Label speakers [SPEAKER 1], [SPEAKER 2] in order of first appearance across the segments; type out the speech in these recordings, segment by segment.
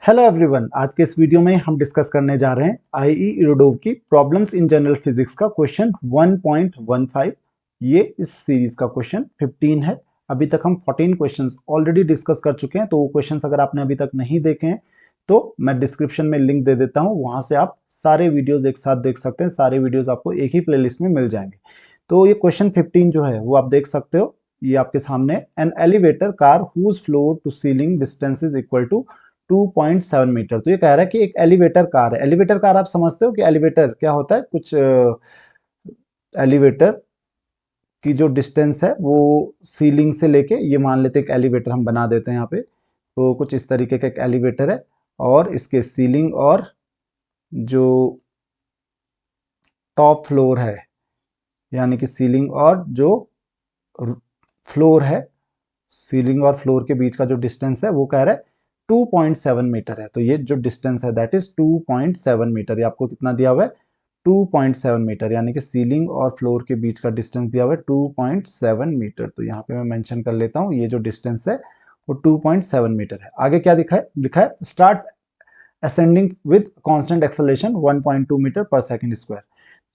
[SPEAKER 1] Hello everyone, आज के इस वीडियो में हम डिस्कस करने जा रहे हैं आईई इरोडोव की प्रॉब्लम्स इन जनरल फिजिक्स का क्वेश्चन 1.15। ये इस सीरीज का क्वेश्चन 15 है। अभी तक हम 14 क्वेश्चंस ऑलरेडी डिस्कस कर चुके हैं, तो वो क्वेश्चंस अगर आपने अभी तक नहीं देखे हैं तो मैं डिस्क्रिप्शन में लिंक दे देता हूँ, वहां से आप सारे वीडियोज एक साथ देख सकते हैं। सारे वीडियोज आपको एक ही प्लेलिस्ट में मिल जाएंगे। तो ये क्वेश्चन 15 जो है वो आप देख सकते हो, ये आपके सामने। An elevator car whose floor to ceiling distance is equal to 2.7 metre. तो ये कह रहा है कि एक एलिवेटर कार है। एलिवेटर कार आप समझते हो कि एलिवेटर क्या होता है। कुछ एलिवेटर की जो डिस्टेंस है वो सीलिंग से लेके, ये मान लेते हैं एक एलिवेटर हम बना देते हैं यहाँ पे, तो कुछ इस तरीके का एक एलिवेटर है और इसके सीलिंग और जो टॉप फ्लोर है, यानी कि सीलिंग और जो फ्लोर है, सीलिंग और फ्लोर के बीच का जो डिस्टेंस है वो कह रहा है 2.7 मीटर है। तो ये जो डिस्टेंस है दैट इज 2.7 मीटर। ये आपको कितना दिया हुआ है? 2.7 मीटर, यानी कि सीलिंग और फ्लोर के बीच का डिस्टेंस दिया हुआ है 2.7 मीटर। तो यहाँ पे मैं मेंशन कर लेता हूँ, ये जो डिस्टेंस है वो 2.7 मीटर है। आगे क्या लिखा है starts ascending with constant acceleration 1.2 metre per second square.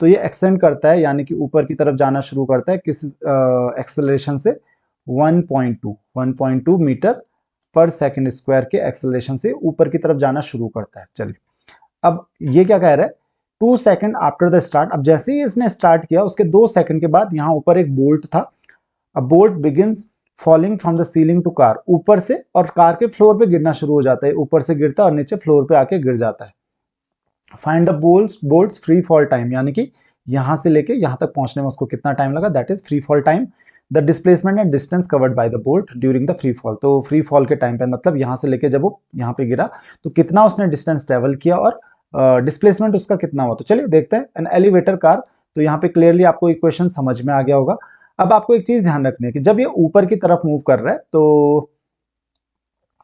[SPEAKER 1] तो ये एक्सटेंड करता है, यानी कि ऊपर की तरफ जाना शुरू करता है किस एक्सेलरेशन से? 1.2 मीटर पर सेकंड स्क्वायर के एक्सेलरेशन से ऊपर की तरफ जाना शुरू करता है। चलिए, अब ये क्या कह रहा है? 2 सेकंड आफ्टर द स्टार्ट। अब जैसे ही इसने स्टार्ट किया उसके 2 सेकंड के बाद यहाँ ऊपर एक बोल्ट था। अब bolt begins falling from the ceiling to car, ऊपर से, और कार के फ्लोर पे गिरना शुरू हो जाता है। ऊपर से गिरता है और नीचे फ्लोर पे आके गिर जाता है। Find the bolts free fall time, यानी कि यहां से लेके यहां तक पहुंचने में उसको कितना टाइम लगा, that is free fall time. The displacement and distance covered by the bolt during the free fall. तो फ्री फॉल के टाइम पे मतलब यहां से लेके जब वो यहां पे गिरा तो कितना उसने डिस्टेंस ट्रेवल किया और डिस्प्लेसमेंट उसका कितना हुआ। तो चलिए देखते हैं। एन एलिवेटर कार, तो यहाँ पे क्लियरली आपको इक्वेशन समझ में आ गया होगा। अब आपको एक चीज ध्यान रखनी है कि जब ये ऊपर की तरफ मूव कर रहा है तो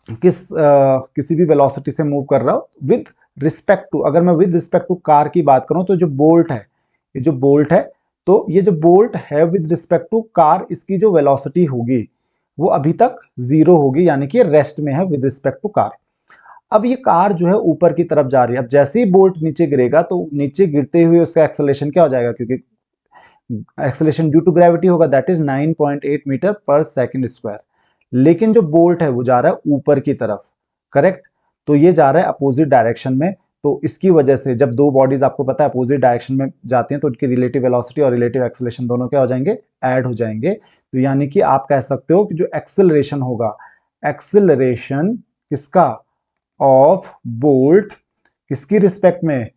[SPEAKER 1] किसी भी वेलोसिटी से मूव कर रहा हो विद रिस्पेक्ट टू, अगर मैं विद रिस्पेक्ट टू कार की बात करूं तो जो बोल्ट है, ये जो बोल्ट है, तो ये जो बोल्ट है विद रिस्पेक्ट टू कार, इसकी जो वेलोसिटी होगी वो अभी तक 0 होगी, यानी कि रेस्ट में है विद रिस्पेक्ट टू कार। अब ये कार जो है ऊपर की तरफ जा रही है। अब जैसे ही बोल्ट नीचे गिरेगा तो नीचे गिरते हुए उसका एक्सेलरेशन क्या हो जाएगा, क्योंकि एक्सेलरेशन ड्यू टू ग्रेविटी होगा, that is 9.8 metre per second square. लेकिन जो बोल्ट है वो जा रहा है ऊपर की तरफ, करेक्ट। तो ये जा रहा है अपोजिट डायरेक्शन में। तो इसकी वजह से जब दो बॉडीज आपको पता है अपोजिट डायरेक्शन में जाती हैं तो उनकी रिलेटिव वेलोसिटी और रिलेटिव एक्सेलरेशन दोनों क्या हो जाएंगे? ऐड हो जाएंगे। तो यानी कि आप कह सकते हो कि जो एक्सेलरेशन होगा, एक्सेलरेशन किसका? ऑफ बोल्ट, किसकी रिस्पेक्ट में?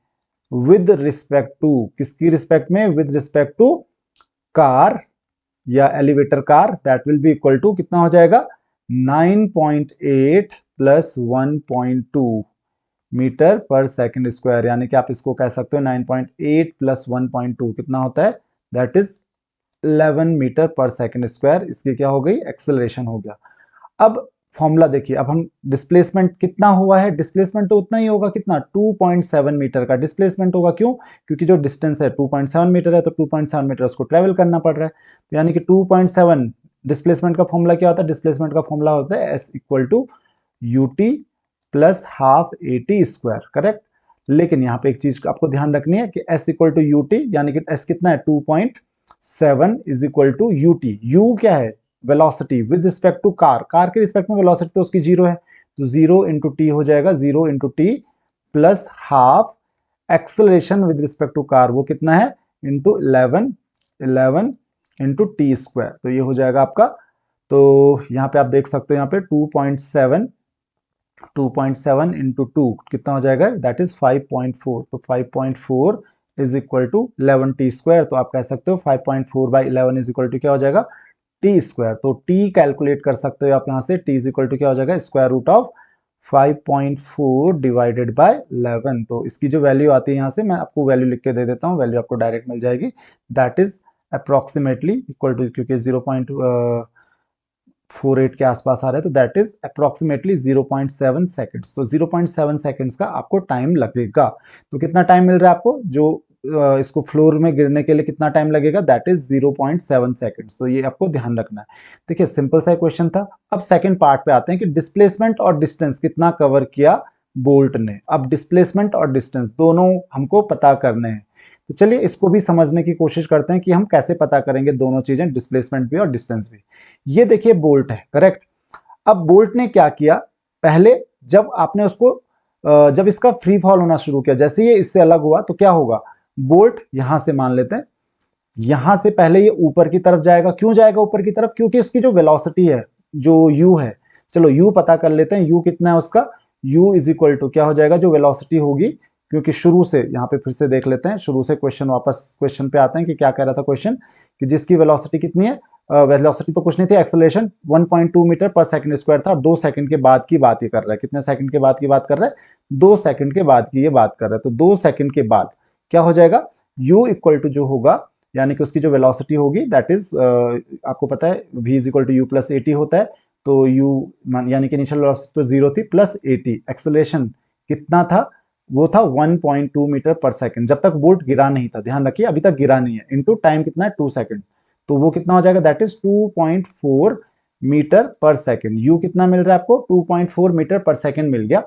[SPEAKER 1] विद रिस्पेक्ट टू, किसकी रिस्पेक्ट में? विद रिस्पेक्ट टू कार या elevator car, that will be equal to कितना हो जाएगा? 9.8 plus 1.2 metre per second square. यानी कि आप इसको कह सकते हो 9.8 प्लस 1.2 कितना होता है? That is 11 metre per second square. इसकी क्या हो गई? एक्सेलरेशन हो गया। अब फॉर्मूला देखिए, अब हम डिस्प्लेसमेंट कितना हुआ है? डिस्प्लेसमेंट तो उतना ही होगा, कितना? 2.7 मीटर का डिस्प्लेसमेंट होगा। क्यों? क्योंकि जो डिस्टेंस है 2.7 मीटर है, तो 2.7 मीटर उसको ट्रेवल करना पड़ रहा है। तो यानी कि 2.7 डिस्प्लेसमेंट का फॉर्मूला क्या होता है? डिस्प्लेसमेंट का फॉर्मूला होता है S equal to UT plus half A T square, correct. लेकिन यहाँ पे एक चीज आपको ध्यान रखनी है कि एस इक्वल टू यूटी, यानी कि एस कितना है? 2.7 is equal to UT. U क्या है? Velocity with respect to car. Car के रिस्पेक्ट में वेलोसिटी तो उसकी 0 है, तो 0 इंटू टी हो जाएगा, 0 into T plus half acceleration with respect to car, वो कितना है? Into 11 into T square. तो ये हो जाएगा आपका। तो यहाँ पे आप देख सकते हो, यहाँ पे 2.7 इंटू 2 कितना हो जाएगा? That is 5.4। तो 5.4 is equal to 11 T square. तो आप कह सकते हो 5.4 बाई 11 इज इक्वल टू क्या हो जाएगा? T square. तो टी कैलकुलेट कर सकते हो आप यहाँ से, टी इज इक्वल टू क्या हो जाएगा? Square root of 5.4 divided by 11। तो इसकी जो वैल्यू आती है यहाँ से, मैं आपको वैल्यू लिख के दे देता हूँ, वैल्यू आपको डायरेक्ट मिल जाएगी। That is approximately equal to, क्योंकि 0.48 के आसपास आ रहा है, तो दैट इज अप्रोक्सीमेटली 0.7 सेकेंड्स। तो 0.7 सेकेंड्स का आपको टाइम लगेगा। तो कितना टाइम मिल रहा है आपको? जो इसको फ्लोर में गिरने के लिए कितना टाइम लगेगा? That is 0.7 seconds. तो ये आपको ध्यान रखना है। देखिए, सिंपल सा क्वेश्चन था। अब सेकंड पार्ट पे आते हैं कि डिस्प्लेसमेंट और डिस्टेंस कितना कवर किया बोल्ट ने। अब डिस्प्लेसमेंट और डिस्टेंस दोनों हमको पता करने हैं, तो चलिए इसको भी समझने की कोशिश करते हैं कि हम कैसे पता करेंगे दोनों चीजें, डिस्प्लेसमेंट भी और डिस्टेंस भी। ये देखिए बोल्ट है, करेक्ट। अब बोल्ट ने क्या किया, पहले जब आपने उसको जब इसका फ्री फॉल होना शुरू किया, जैसे ये इससे अलग हुआ तो क्या होगा, बोल्ट यहां से मान लेते हैं, यहां से पहले ये ऊपर की तरफ जाएगा। क्यों जाएगा ऊपर की तरफ, क्योंकि इसकी जो वेलोसिटी है, जो u है, चलो u पता कर लेते हैं, u कितना है उसका, u इज इक्वल टू क्या हो जाएगा, जो वेलोसिटी होगी, क्योंकि शुरू से यहाँ पे फिर से देख लेते हैं, शुरू से क्वेश्चन, वापस क्वेश्चन पे आते हैं कि क्या कह रहा था क्वेश्चन, कि जिसकी वेलोसिटी कितनी है, वेलोसिटी तो कुछ नहीं थी, acceleration 1.2 metre per second square था, और 2 सेकंड के बाद की बात ये कर रहा है। कितने सेकंड के बाद की बात कर रहा है, 2 सेकंड के बाद की ये बात कर रहा है। तो 2 सेकंड के बाद क्या हो जाएगा, u इक्वल टू जो होगा, यानी कि उसकी जो वेलोसिटी होगी, दैट इज आपको पता है v is equal to U plus A T होता है, तो u यानी कि इनिशियल वेलोसिटी तो 0 थी, प्लस ए टी, एक्सेलरेशन कितना था, वो था 1.2 मीटर पर सेकंड, जब तक बोल्ट गिरा नहीं था, ध्यान रखिए अभी तक गिरा नहीं है, इनटू टाइम कितना है 2 सेकंड, तो वो कितना हो जाएगा, that is 2.4 metre per second. u कितना मिल रहा है आपको, 2.4 मीटर पर सेकंड मिल गया।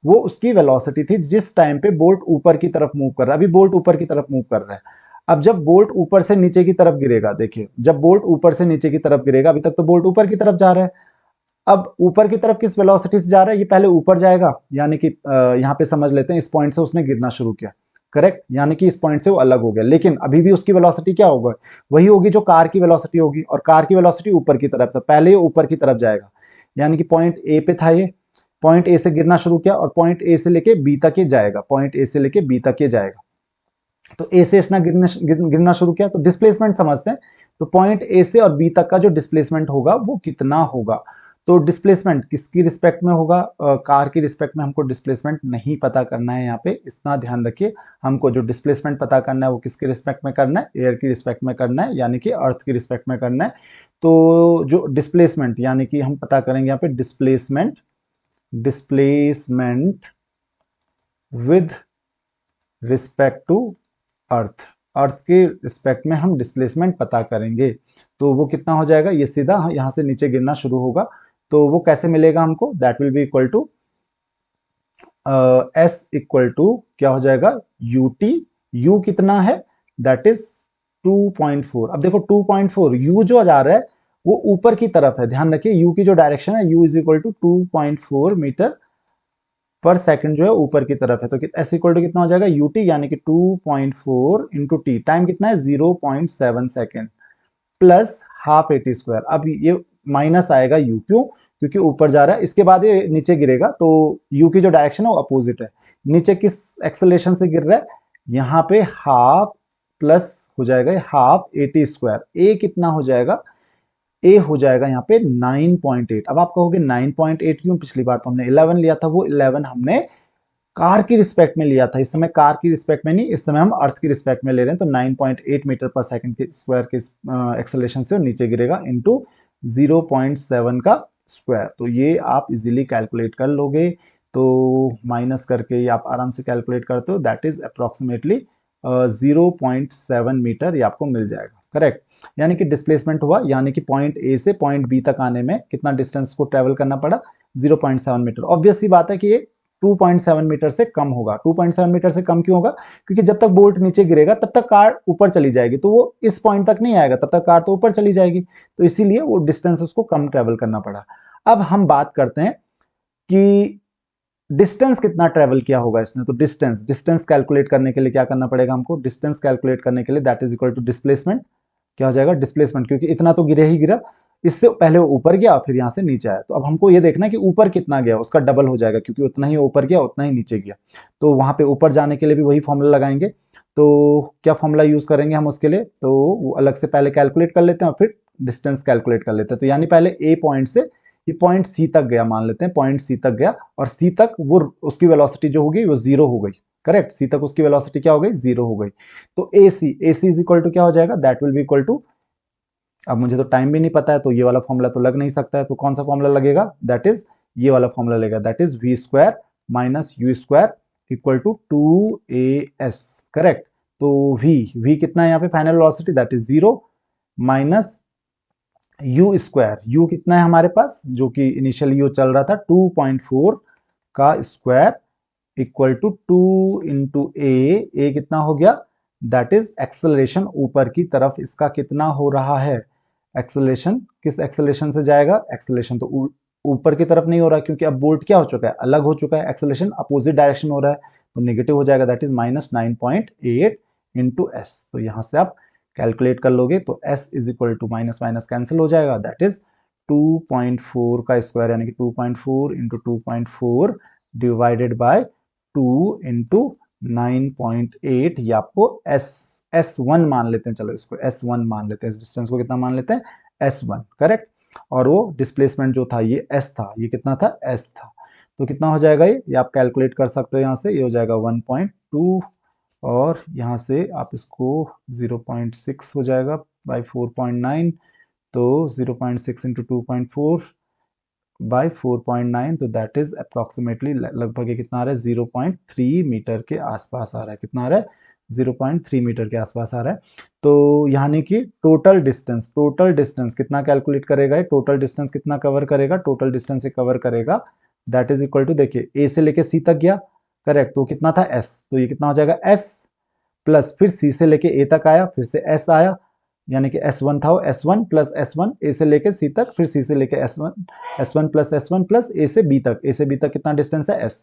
[SPEAKER 1] वो उसकी वेलोसिटी थी जिस टाइम पे बोल्ट ऊपर की तरफ मूव कर रहा है। अभी बोल्ट ऊपर की तरफ मूव कर रहा है। अब जब बोल्ट ऊपर से नीचे की तरफ गिरेगा, देखिए जब बोल्ट ऊपर से नीचे की तरफ गिरेगा, अभी तक तो बोल्ट ऊपर की तरफ जा रहा है, अब ऊपर की तरफ किस वेलोसिटी से जा रहा है, ये पहले ऊपर जाएगा, यानी कि यहाँ पे समझ लेते हैं इस पॉइंट से उसने गिरना शुरू किया, करेक्ट, यानी कि इस पॉइंट से वो अलग हो गया, लेकिन अभी भी उसकी वेलोसिटी क्या होगा, वही होगी जो कार की वेलोसिटी होगी, और कार की वेलोसिटी ऊपर की तरफ था, पहले ये ऊपर की तरफ जाएगा, यानी कि पॉइंट ए पे था ये, पॉइंट ए से गिरना शुरू किया और पॉइंट ए से लेके बी तक ये जाएगा, पॉइंट ए से लेके बी तक ये जाएगा, तो ए से इसने गिरना शुरू किया, तो डिस्प्लेसमेंट समझते हैं, तो पॉइंट ए से और बी तक का जो डिस्प्लेसमेंट होगा वो कितना होगा, तो डिस्प्लेसमेंट किसकी रिस्पेक्ट में होगा, कार की रिस्पेक्ट में हमको डिस्प्लेसमेंट नहीं पता करना है, यहाँ पे इतना ध्यान रखिए, हमको जो डिस्प्लेसमेंट पता करना है वो किसकी रिस्पेक्ट में करना है, एयर की रिस्पेक्ट में करना है, यानी कि अर्थ की रिस्पेक्ट में करना है। तो जो डिस्प्लेसमेंट, यानी कि हम पता करेंगे यहाँ पे displacement with respect to earth, earth के रिस्पेक्ट में हम डिस्प्लेसमेंट पता करेंगे, तो वो कितना हो जाएगा, ये सीधा यहां से नीचे गिरना शुरू होगा, तो वो कैसे मिलेगा हमको, that will be equal to S equal to क्या हो जाएगा, यू टी, यू कितना है, दैट इज 2.4। अब देखो 2.4, यू जो जा रहा है वो ऊपर की तरफ है, ध्यान रखिए यू की जो डायरेक्शन है, U is equal to 2.4 metre per second जो है ऊपर की तरफ है, तो एस इक्वल टू कितना हो जाएगा, यूटी, यानी कि 2.4 इंटू टी, टाइम कितना है 0.7 second, plus half A T square. अब ये माइनस आएगा यू, क्यों, क्योंकि ऊपर जा रहा है, इसके बाद ये नीचे गिरेगा, तो यू की जो डायरेक्शन है वो अपोजिट है, नीचे किस एक्सेलरेशन से गिर रहा है, यहाँ पे हाफ प्लस हो जाएगा हाफ ए टी स्क्वायर, ए कितना हो जाएगा, ए हो जाएगा यहाँ पे 9.8। अब आप कहोगे 9.8 क्यों, पिछली बार तो हमने 11 लिया था, वो 11 हमने कार की रिस्पेक्ट में लिया था, इस समय कार की रिस्पेक्ट में नहीं, इस समय हम अर्थ की रिस्पेक्ट में ले रहे हैं, तो 9.8 मीटर पर सेकंड के स्क्वायर के एक्सेलरेशन से नीचे गिरेगा इनटू 0.7 का स्क्वायर, तो ये आप इजीली कैलकुलेट कर लोगे, तो माइनस करके ये आप आराम से कैलकुलेट करते हो, दैट इज अप्रोक्सीमेटली 0.7 मीटर ये आपको मिल जाएगा, करेक्ट। यानी कि डिस्प्लेसमेंट हुआ, यानी कि पॉइंट ए से पॉइंट बी तक आने में कितना डिस्टेंस को ट्रेवल करना पड़ा, 0.7 मीटर। ऑब्वियस सी बात है कि ये 2.7 मीटर से कम होगा। 2.7 मीटर से कम क्यों होगा, क्योंकि जब तक बोल्ट नीचे गिरेगा तब तक कार ऊपर चली जाएगी, तो वो इस पॉइंट तक नहीं आएगा, तब तक कार तो ऊपर चली जाएगी, तो इसीलिए वो डिस्टेंस उसको कम ट्रेवल करना पड़ा। अब हम बात करते हैं कि डिस्टेंस कितना ट्रेवल किया होगा इसने, तो डिस्टेंस कैलकुलेट करने के लिए क्या करना पड़ेगा हमको, डिस्टेंस कैलकुलेट करने के लिए that is equal to displacement, क्या हो जाएगा डिस्प्लेसमेंट, क्योंकि इतना तो गिरे ही गिरा, इससे पहले वो ऊपर गया फिर यहाँ से नीचे आया, तो अब हमको ये देखना है कि ऊपर कितना गया, उसका डबल हो जाएगा, क्योंकि उतना ही ऊपर गया उतना ही नीचे गया, तो वहां पे ऊपर जाने के लिए भी वही फॉर्मूला लगाएंगे, तो क्या फॉर्मूला यूज करेंगे हम उसके लिए, तो वो अलग से पहले कैलकुलेट कर लेते हैं और फिर डिस्टेंस कैलकुलेट कर लेते हैं, तो यानी पहले ए पॉइंट से ये पॉइंट सी तक गया, मान लेते हैं पॉइंट सी तक गया, और सी तक वो उसकी वेलोसिटी जो होगी वो 0 हो गई, करेक्ट, सी तक उसकी वेलोसिटी क्या हो गई, 0 हो गई, तो A C is equal to क्या हो जाएगा, that will be equal to, अब मुझे तो टाइम भी नहीं पता है तो ये वाला फॉर्मूला तो लग नहीं सकता है, तो कौन सा फॉर्मूला लगेगा, दैट इज ये वाला फॉर्मूला लगेगा, that is V square minus U square equal to 2as, correct, तो v कितना है यहाँ पे final velocity, that is 0 minus U square, U कितना है हमारे पास, जो कि इनिशियली यू चल रहा था 2.4 का स्क्वायर इक्वल टू 2 इंटू ए कितना हो गया, दैट इज एक्सेलरेशन ऊपर की तरफ इसका कितना हो रहा है, एक्सेलरेशन किस एक्सेलरेशन से जाएगा, एक्सेलरेशन तो ऊपर की तरफ नहीं हो रहा क्योंकि अब बोल्ट क्या हो चुका है, अलग हो चुका है, एक्सेलरेशन अपोजिट डायरेक्शन हो रहा है तो नेगेटिव हो जाएगा, दैट इज -9.8 इंटू एस। तो यहां से आप कैलकुलेट कर लोगे तो s is equal to minus minus cancel हो जाएगा, दैट इज 2.4 का स्क्वायर यानी कि 2.4 इंटू 2.4 डिवाइडेड बाय 2 इंटू 9.8, ये आपको S1 मान लेते हैं, चलो इसको S1 मान लेते हैं, इस डिस्टेंस को कितना मान लेते हैं S1, करेक्ट। और वो डिस्प्लेसमेंट जो था ये S था, ये कितना था S था, तो कितना हो जाएगा ये आप कैलकुलेट कर सकते हो यहाँ से, ये हो जाएगा 1.2 और यहाँ से आप इसको 0.6 हो जाएगा बाई 4.9, तो 0.6 इंटू 2.4 बाई 4.9, तो दैट इज अप्रोक्सीमेटली लगभग ये कितना आ रहा है 0.3 मीटर के आसपास आ रहा है, कितना आ रहा है 0.3 मीटर के आसपास आ रहा है। तो यानी कि टोटल डिस्टेंस कितना कैलकुलेट करेगा, ये टोटल डिस्टेंस कितना कवर करेगा, टोटल डिस्टेंस से कवर करेगा, दैट इज इक्वल टू, देखिए ए से लेके सी तक गया, करेक्ट, तो कितना था एस, तो ये कितना हो जाएगा एस प्लस फिर सी से लेके ए तक आया, फिर से एस आया, यानी कि S1 था वो S1 प्लस S1 ए से लेके सी तक, फिर सी से लेके S1 प्लस S1 प्लस ए से बी तक, ए से बी तक कितना डिस्टेंस है S,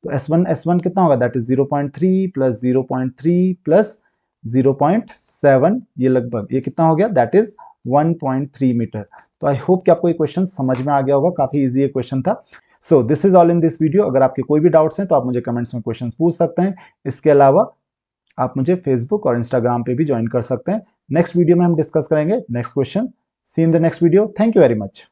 [SPEAKER 1] तो S1 कितना होगा, दैट इज 0.3 प्लस 0.3 प्लस 0.7, ये लगभग ये कितना हो गया, दैट इज 1.3 मीटर। तो आई होप कि आपको ये क्वेश्चन समझ में आ गया होगा, काफी इजी ये क्वेश्चन था। So this is all in this video. अगर आपके कोई भी डाउट्स हैं तो आप मुझे कमेंट्स में क्वेश्चन पूछ सकते हैं, इसके अलावा आप मुझे फेसबुक और इंस्टाग्राम पे भी ज्वाइन कर सकते हैं। नेक्स्ट वीडियो में हम डिस्कस करेंगे next question. See in the next video, thank you very much.